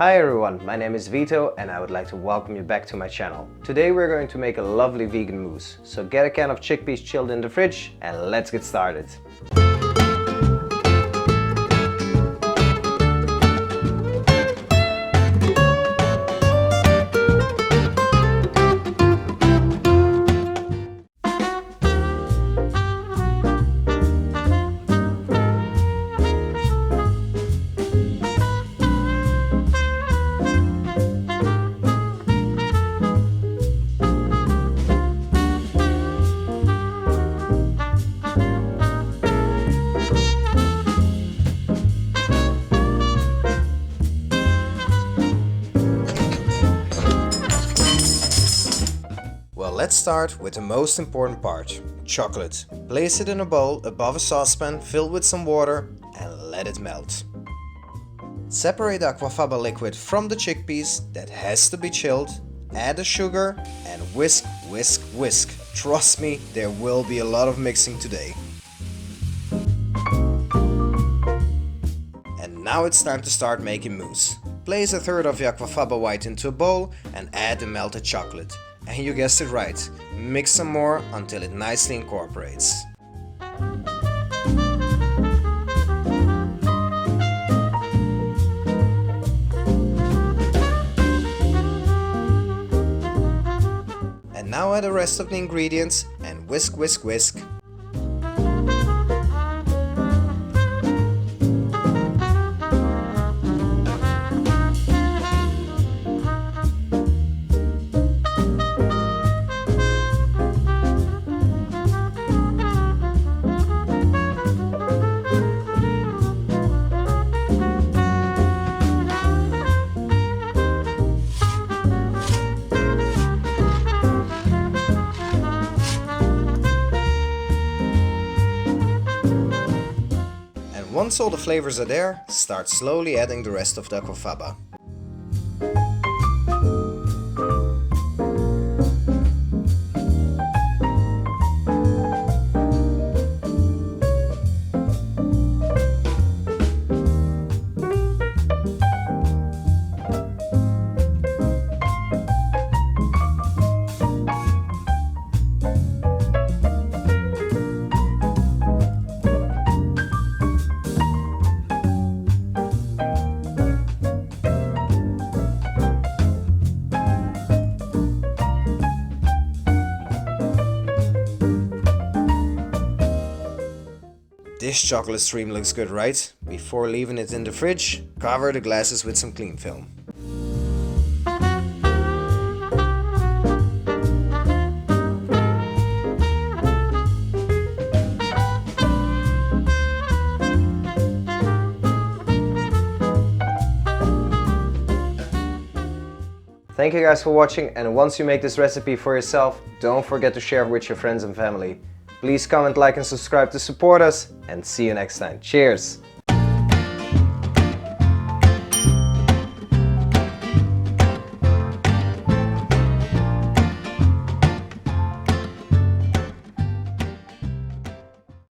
Hi everyone, my name is Vito and I would like to welcome you back to my channel. Today we're going to make a lovely vegan mousse. So get a can of chickpeas chilled in the fridge and let's get started. Well, let's start with the most important part, chocolate. Place it in a bowl above a saucepan filled with some water and let it melt. Separate the Aquafaba liquid from the chickpeas, that has to be chilled. Add the sugar and whisk, whisk, whisk. Trust me, there will be a lot of mixing today. And now it's time to start making mousse. Place a third of the Aquafaba white into a bowl and add the melted chocolate. And you guessed it right, mix some more until it nicely incorporates. And now add the rest of the ingredients and whisk, whisk, whisk. Once all the flavors are there, start slowly adding the rest of the Aquafaba. This chocolate stream looks good, right? Before leaving it in the fridge, cover the glasses with some cling film. Thank you guys for watching, and once you make this recipe for yourself, don't forget to share it with your friends and family. Please comment, like and subscribe to support us, and see you next time. Cheers!